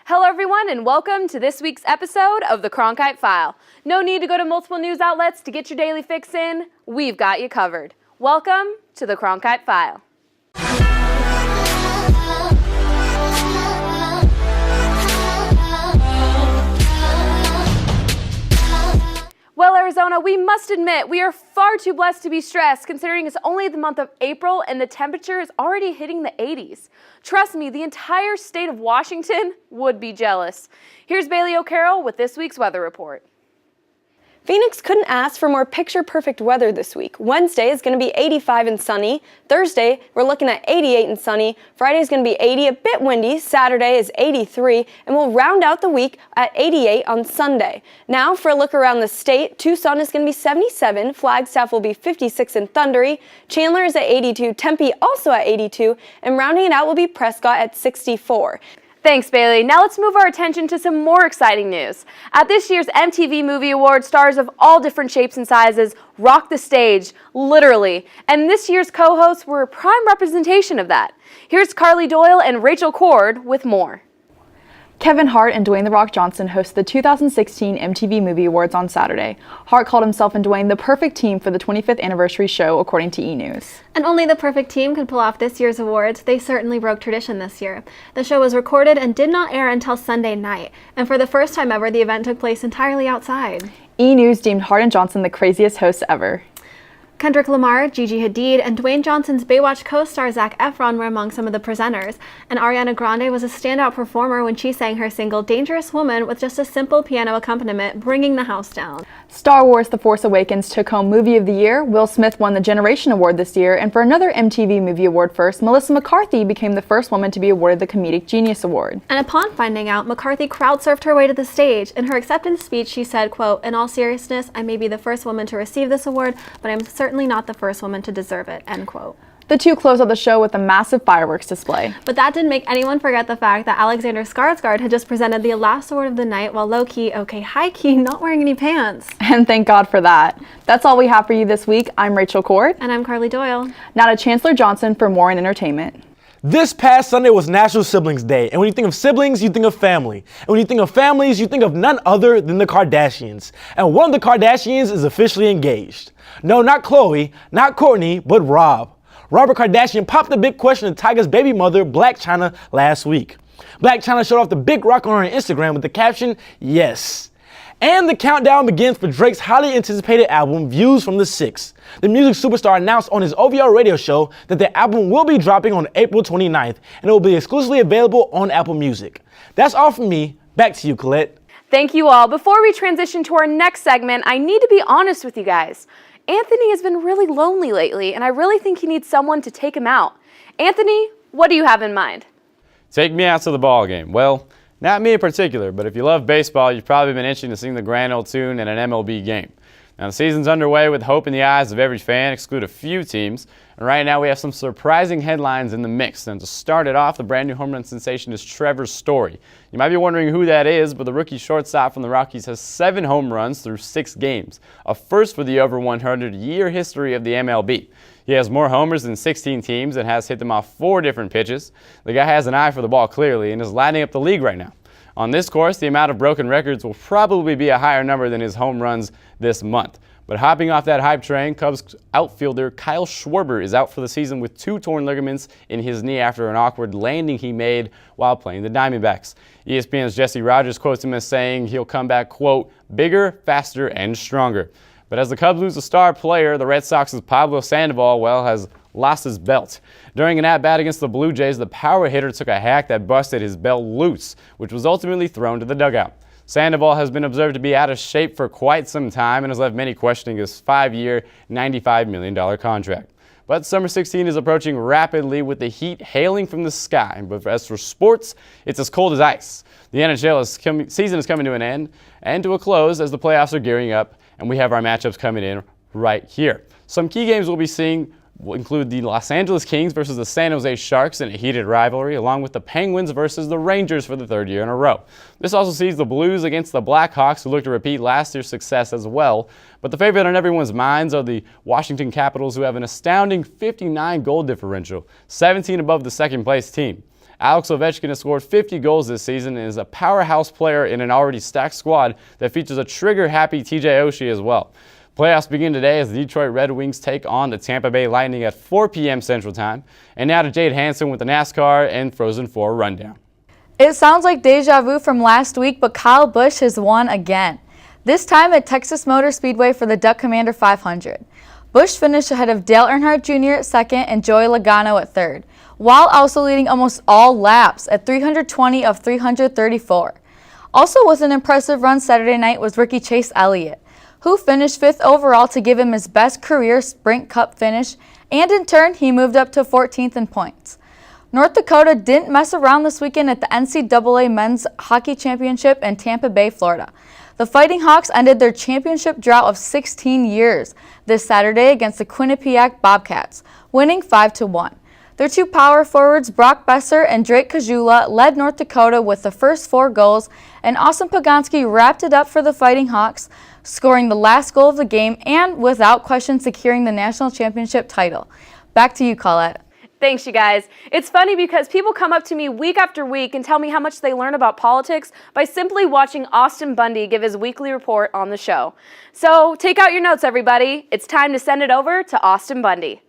Hello everyone and welcome to this week's episode of the Cronkite File. No need to go to multiple news outlets to get your daily fix in. We've got you covered. Welcome to the Cronkite File. Well, Arizona, we must admit we are far too blessed to be stressed considering it's only the month of April and the temperature is already hitting the 80s. Trust me, the entire state of Washington would be jealous. Here's Bailey O'Carroll with this week's weather report. Phoenix couldn't ask for more picture-perfect weather this week. Wednesday is going to be 85 and sunny. Thursday, we're looking at 88 and sunny. Friday is going to be 80, a bit windy. Saturday is 83, and we'll round out the week at 88 on Sunday. Now, for a look around the state, Tucson is going to be 77. Flagstaff will be 56 and thundery. Chandler is at 82. Tempe also at 82. And rounding it out will be Prescott at 64. Thanks, Bailey. Now let's move our attention to some more exciting news. At this year's MTV Movie Awards, stars of all different shapes and sizes rocked the stage, literally. And this year's co-hosts were a prime representation of that. Here's Carly Doyle and Rachel Cord with more. Kevin Hart and Dwayne "The Rock" Johnson hosted the 2016 MTV Movie Awards on Saturday. Hart called himself and Dwayne the perfect team for the 25th anniversary show, according to E! News. And only the perfect team could pull off this year's awards. They certainly broke tradition this year. The show was recorded and did not air until Sunday night. And for the first time ever, the event took place entirely outside. E! News deemed Hart and Johnson the craziest hosts ever. Kendrick Lamar, Gigi Hadid, and Dwayne Johnson's Baywatch co-star Zac Efron were among some of the presenters, and Ariana Grande was a standout performer when she sang her single Dangerous Woman with just a simple piano accompaniment, bringing the house down. Star Wars The Force Awakens took home Movie of the Year. Will Smith won the Generation Award this year, and for another MTV Movie Award first, Melissa McCarthy became the first woman to be awarded the Comedic Genius Award. And upon finding out, McCarthy crowd-surfed her way to the stage. In her acceptance speech, she said, quote, "In all seriousness, I may be the first woman to receive this award, but I'm certainly not the first woman to deserve it," end quote. The two closed out the show with a massive fireworks display. But that didn't make anyone forget the fact that Alexander Skarsgård had just presented the last award of the night while low-key, okay, high-key, not wearing any pants. And thank God for that. That's all we have for you this week. I'm Rachel Cord. And I'm Carly Doyle. Now to Chancellor Johnson for more in entertainment. This past Sunday was National Siblings Day, and when you think of siblings, you think of family. And when you think of families, you think of none other than the Kardashians. And one of the Kardashians is officially engaged. No, not Khloe, not Kourtney, but Rob. Robert Kardashian popped the big question to Tyga's baby mother, Blac Chyna, last week. Blac Chyna showed off the big rock on her Instagram with the caption, "Yes." And the countdown begins for Drake's highly anticipated album, Views from the Six. The music superstar announced on his OVR radio show that the album will be dropping on April 29th, and it will be exclusively available on Apple Music. That's all from me. Back to you, Colette. Thank you all. Before we transition to our next segment, I need to be honest with you guys. Anthony has been really lonely lately, and I really think he needs someone to take him out. Anthony, what do you have in mind? Take me out to the ball game. Well, not me in particular, but if you love baseball, you've probably been itching to sing the grand old tune at an MLB game. Now, the season's underway with hope in the eyes of every fan, exclude a few teams. And right now, we have some surprising headlines in the mix. And to start it off, the brand new home run sensation is Trevor Story. You might be wondering who that is, but the rookie shortstop from the Rockies has 7 home runs through 6 games, a first for the over 100-year history of the MLB. He has more homers than 16 teams and has hit them off 4 different pitches. The guy has an eye for the ball clearly and is lighting up the league right now. On this course, the amount of broken records will probably be a higher number than his home runs this month. But hopping off that hype train, Cubs outfielder Kyle Schwarber is out for the season with 2 torn ligaments in his knee after an awkward landing he made while playing the Diamondbacks. ESPN's Jesse Rogers quotes him as saying he'll come back, quote, "bigger, faster, and stronger." But as the Cubs lose a star player, the Red Sox's Pablo Sandoval, has lost his belt. During an at-bat against the Blue Jays, the power hitter took a hack that busted his belt loose, which was ultimately thrown to the dugout. Sandoval has been observed to be out of shape for quite some time and has left many questioning his 5-year, $95 million contract. But Summer 16 is approaching rapidly with the heat hailing from the sky. But as for sports, it's as cold as ice. The NHL season is coming to an end and to a close as the playoffs are gearing up, and we have our matchups coming in right here. Some key games we'll be seeing will include the Los Angeles Kings versus the San Jose Sharks in a heated rivalry, along with the Penguins versus the Rangers for the 3rd year in a row. This also sees the Blues against the Blackhawks, who look to repeat last year's success as well. But the favorite on everyone's minds are the Washington Capitals, who have an astounding 59 goal differential, 17 above the second-place team. Alex Ovechkin has scored 50 goals this season and is a powerhouse player in an already stacked squad that features a trigger-happy TJ Oshie as well. Playoffs begin today as the Detroit Red Wings take on the Tampa Bay Lightning at 4 p.m. Central Time. And now to Jade Hansen with the NASCAR and Frozen 4 rundown. It sounds like deja vu from last week, but Kyle Busch has won again. This time at Texas Motor Speedway for the Duck Commander 500. Busch finished ahead of Dale Earnhardt Jr. at second and Joey Logano at third, while also leading almost all laps at 320 of 334. Also with an impressive run Saturday night was rookie Chase Elliott, who finished 5th overall to give him his best career Sprint Cup finish, and in turn, he moved up to 14th in points. North Dakota didn't mess around this weekend at the NCAA Men's Hockey Championship in Tampa Bay, Florida. The Fighting Hawks ended their championship drought of 16 years this Saturday against the Quinnipiac Bobcats, winning 5-1. Their two power forwards, Brock Besser and Drake Kajula, led North Dakota with the first 4 goals, and Austin Poganski wrapped it up for the Fighting Hawks, scoring the last goal of the game and, without question, securing the national championship title. Back to you, Colette. Thanks, you guys. It's funny because people come up to me week after week and tell me how much they learn about politics by simply watching Austin Bundy give his weekly report on the show. So take out your notes, everybody. It's time to send it over to Austin Bundy.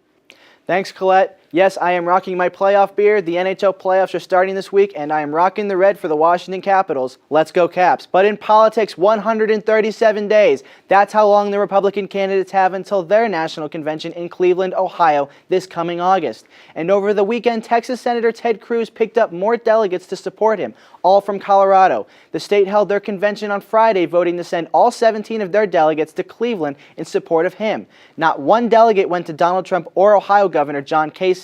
Thanks, Colette. Yes, I am rocking my playoff beard. The NHL playoffs are starting this week, and I am rocking the red for the Washington Capitals. Let's go Caps. But in politics, 137 days. That's how long the Republican candidates have until their national convention in Cleveland, Ohio, this coming August. And over the weekend, Texas Senator Ted Cruz picked up more delegates to support him, all from Colorado. The state held their convention on Friday, voting to send all 17 of their delegates to Cleveland in support of him. Not one delegate went to Donald Trump or Ohio Governor John Kasich.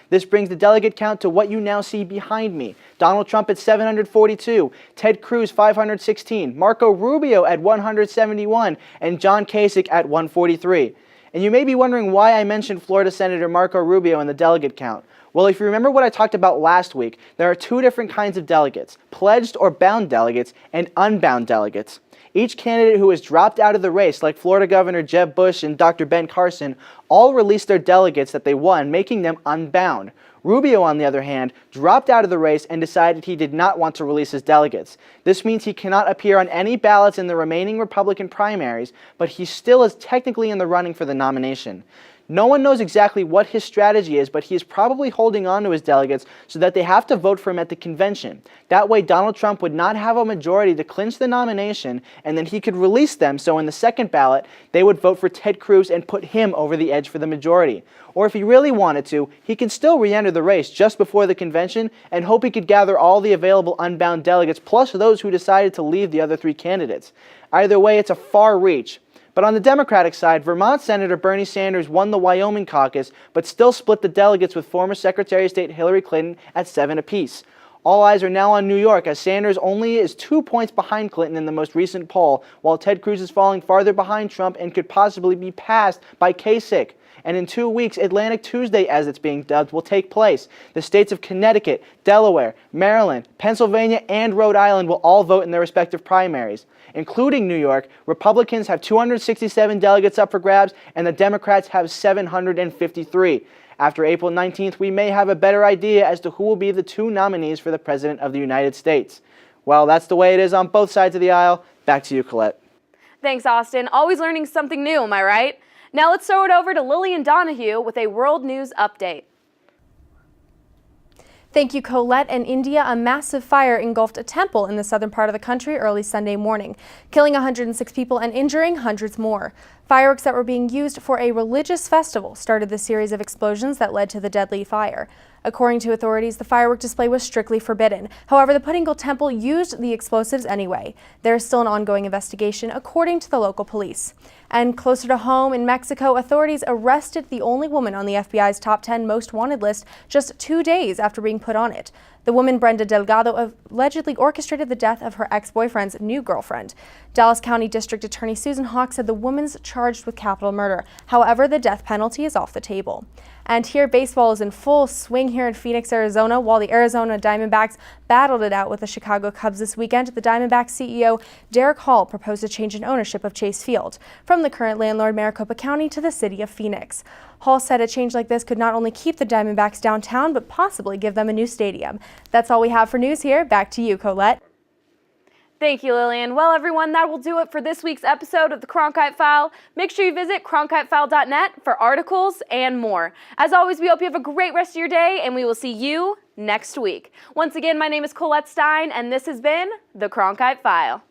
This brings the delegate count to what you now see behind me. Donald Trump at 742, Ted Cruz 516, Marco Rubio at 171, and John Kasich at 143. And you may be wondering why I mentioned Florida Senator Marco Rubio in the delegate count. Well, if you remember what I talked about last week, there are 2 different kinds of delegates, pledged or bound delegates and unbound delegates. Each candidate who has dropped out of the race, like Florida Governor Jeb Bush and Dr. Ben Carson, all released their delegates that they won, making them unbound. Rubio, on the other hand, dropped out of the race and decided he did not want to release his delegates. This means he cannot appear on any ballots in the remaining Republican primaries, but he still is technically in the running for the nomination. No one knows exactly what his strategy is, but he is probably holding on to his delegates so that they have to vote for him at the convention. That way, Donald Trump would not have a majority to clinch the nomination, and then he could release them so in the second ballot, they would vote for Ted Cruz and put him over the edge for the majority. Or if he really wanted to, he can still re-enter the race just before the convention and hope he could gather all the available unbound delegates plus those who decided to leave the other 3 candidates. Either way, it's a far reach. But on the Democratic side, Vermont Senator Bernie Sanders won the Wyoming caucus, but still split the delegates with former Secretary of State Hillary Clinton at 7 apiece. All eyes are now on New York, as Sanders only is 2 points behind Clinton in the most recent poll, while Ted Cruz is falling farther behind Trump and could possibly be passed by Kasich. And in 2 weeks, Atlantic Tuesday, as it's being dubbed, will take place. The states of Connecticut, Delaware, Maryland, Pennsylvania, and Rhode Island will all vote in their respective primaries. Including New York, Republicans have 267 delegates up for grabs, and the Democrats have 753. After April 19th, we may have a better idea as to who will be the 2 nominees for the President of the United States. Well, that's the way it is on both sides of the aisle. Back to you, Colette. Thanks, Austin. Always learning something new, am I right? Now let's throw it over to Lillian Donahue with a world news update. Thank you, Colette. In India, a massive fire engulfed a temple in the southern part of the country early Sunday morning, killing 106 people and injuring hundreds more. Fireworks that were being used for a religious festival started the series of explosions that led to the deadly fire. According to authorities, the firework display was strictly forbidden. However, the Putingal temple used the explosives anyway. There is still an ongoing investigation, according to the local police. And closer to home in Mexico, authorities arrested the only woman on the FBI's top 10 most wanted list just 2 days after being put on it. The woman, Brenda Delgado, allegedly orchestrated the death of her ex-boyfriend's new girlfriend. Dallas County District Attorney Susan Hawk said the woman's charged with capital murder. However, the death penalty is off the table. And here, baseball is in full swing here in Phoenix, Arizona. While the Arizona Diamondbacks battled it out with the Chicago Cubs this weekend, the Diamondbacks CEO Derek Hall proposed a change in ownership of Chase Field from the current landlord Maricopa County to the city of Phoenix. Hall said a change like this could not only keep the Diamondbacks downtown, but possibly give them a new stadium. That's all we have for news here. Back to you, Colette. Thank you, Lillian. Well, everyone, that will do it for this week's episode of the Cronkite File. Make sure you visit cronkitefile.net for articles and more. As always, we hope you have a great rest of your day, and we will see you next week. Once again, my name is Colette Stein, and this has been the Cronkite File.